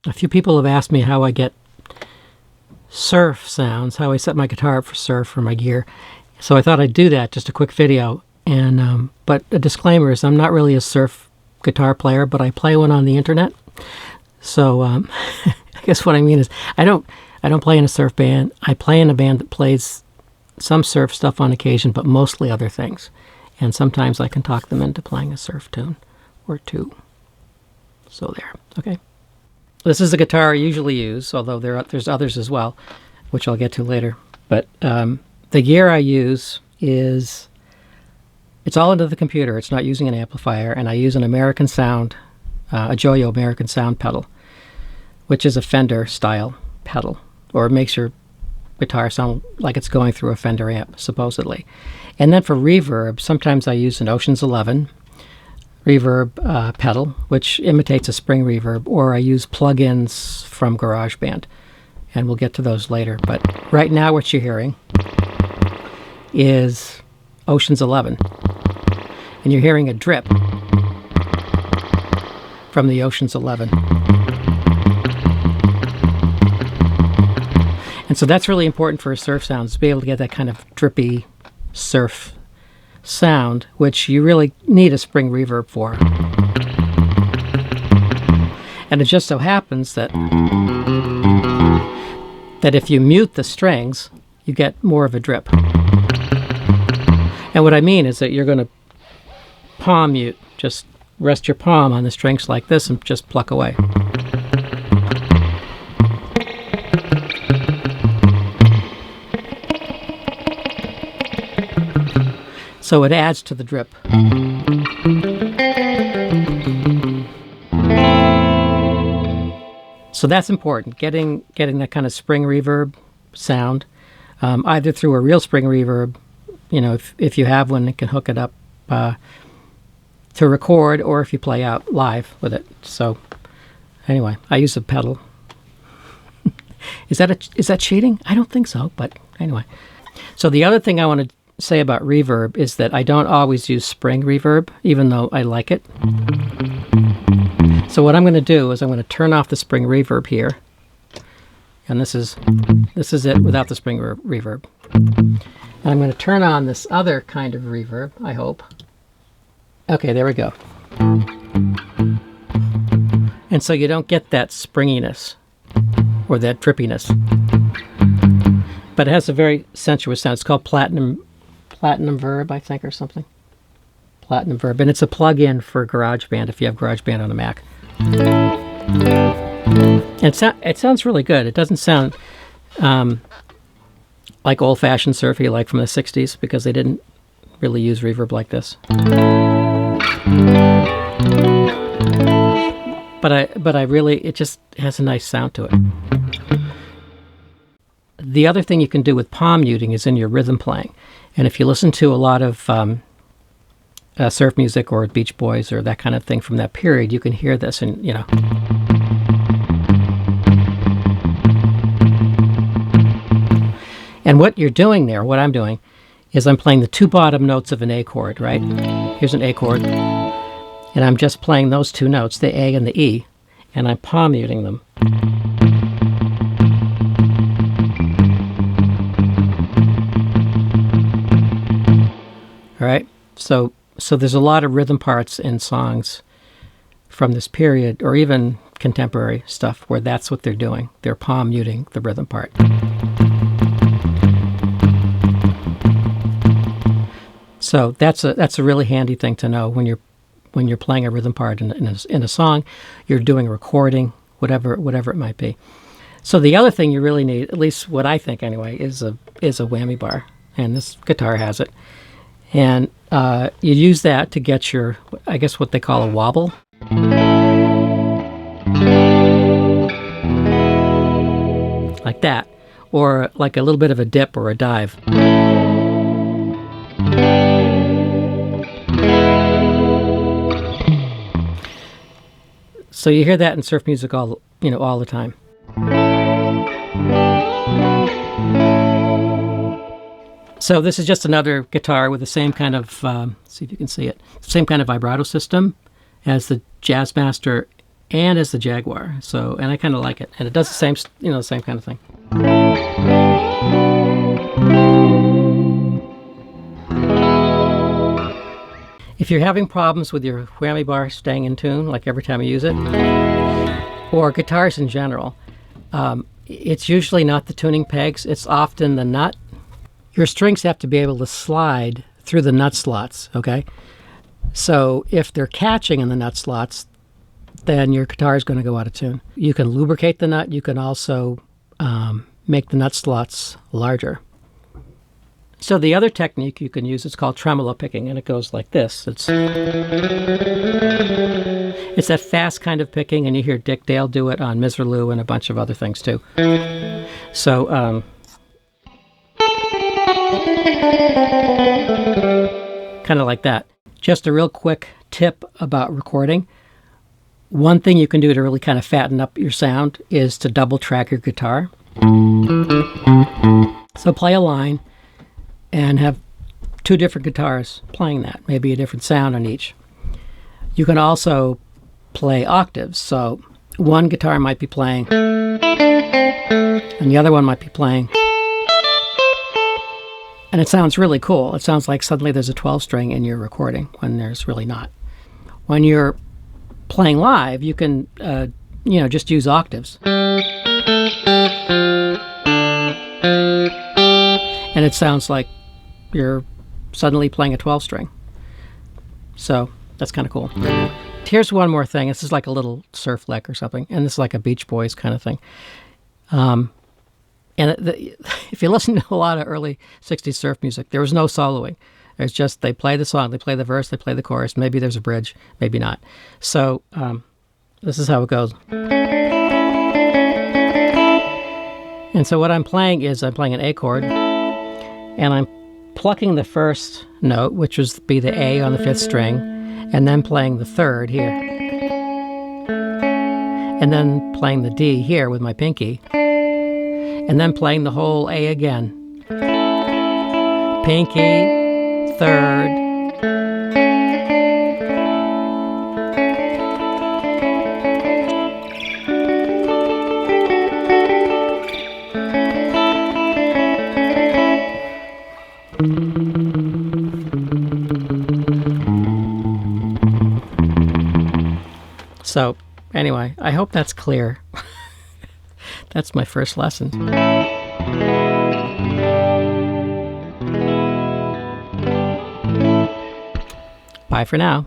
A few people have asked me how I get surf sounds, how I set my guitar up for surf for my gear. So I thought I'd do that, just a quick video. And but a disclaimer is I'm not really a surf guitar player, but I play one on the internet. So I guess what I mean is I don't play in a surf band. I play in a band that plays some surf stuff on occasion, but mostly other things. And sometimes I can talk them into playing a surf tune or two. So there, okay. This is the guitar I usually use, although there's others as well, which I'll get to later. But the gear I use it's all into the computer. It's not using an amplifier, and I use an American Sound, a Joyo American Sound pedal, which is a Fender style pedal, or it makes your guitar sound like it's going through a Fender amp, supposedly. And then for reverb, sometimes I use an Ocean's 11 reverb pedal, which imitates a spring reverb, or I use plugins from Garageband, and we'll get to those later. But right now what you're hearing is Ocean's 11, and you're hearing a drip from the Ocean's 11. And so that's really important for a surf sound, to be able to get that kind of drippy surf sound, which you really need a spring reverb for. And it just so happens that if you mute the strings, you get more of a drip. And what I mean is that you're going to palm mute, just rest your palm on the strings like this and just pluck away. So it adds to the drip. So that's important, getting that kind of spring reverb sound, either through a real spring reverb, you know, if you have one that can hook it up to record, or if you play out live with it. So anyway, I use a pedal. Is that cheating? I don't think so, but anyway. So the other thing I want to say about reverb is that I don't always use spring reverb, even though I like it. So what I'm going to do is I'm going to turn off the spring reverb here, and this is it without the spring reverb. And I'm going to turn on this other kind of reverb, I hope. Okay, there we go. And so you don't get that springiness or that drippiness, but it has a very sensuous sound. It's called Platinum Verb, I think, or something. Platinum Verb, and it's a plug-in for GarageBand if you have GarageBand on a Mac. It sounds really good. It doesn't sound like old-fashioned surfy, like from the 60s, because they didn't really use reverb like this. But I really, it just has a nice sound to it. The other thing you can do with palm muting is in your rhythm playing. And if you listen to a lot of surf music or Beach Boys or that kind of thing from that period, you can hear this, and you know. And what you're doing there, what I'm doing, is I'm playing the two bottom notes of an A chord, right? Here's an A chord, and I'm just playing those two notes, the A and the E, and I'm palm muting them. All right, so there's a lot of rhythm parts in songs from this period, or even contemporary stuff, where that's what they're doing. They're palm muting the rhythm part. So that's a really handy thing to know when you're playing a rhythm part in a song. You're doing a recording, whatever it might be. So the other thing you really need, at least what I think anyway, is a whammy bar, and this guitar has it. And you use that to get your, I guess, what they call a wobble. Like that. Or like a little bit of a dip or a dive. So you hear that in surf music all the time. So this is just another guitar with the same kind of, see if you can see it, same kind of vibrato system as the Jazzmaster and as the Jaguar. So, and I kind of like it. And it does the same, you know, the same kind of thing. If you're having problems with your whammy bar staying in tune, like every time you use it, or guitars in general, it's usually not the tuning pegs, it's often the nut. Your strings have to be able to slide through the nut slots, okay? So if they're catching in the nut slots, then your guitar is going to go out of tune. You can lubricate the nut. You can also make the nut slots larger. So the other technique you can use is called tremolo picking, and it goes like this. It's that fast kind of picking, and you hear Dick Dale do it on Miserlou and a bunch of other things too. So kind of like that. Just a real quick tip about recording. One thing you can do to really kind of fatten up your sound is to double track your guitar. So play a line and have two different guitars playing that, maybe a different sound on each. You can also play octaves. So one guitar might be playing and the other one might be playing. And it sounds really cool. It sounds like suddenly there's a 12 string in your recording when there's really not. When you're playing live, you can, just use octaves. And it sounds like you're suddenly playing a 12 string. So that's kind of cool. Here's one more thing. This is like a little surf lick or something. And this is like a Beach Boys kind of thing. If you listen to a lot of early 60s surf music, there was no soloing. There's just, they play the song, they play the verse, they play the chorus. Maybe there's a bridge, maybe not. So this is how it goes. And so what I'm playing is I'm playing an A chord, and I'm plucking the first note, which would be the A on the 5th string, and then playing the 3rd here. And then playing the D here with my pinky. And then playing the whole A again. Pinky, 3rd. So, anyway, I hope that's clear. That's my first lesson. Bye for now.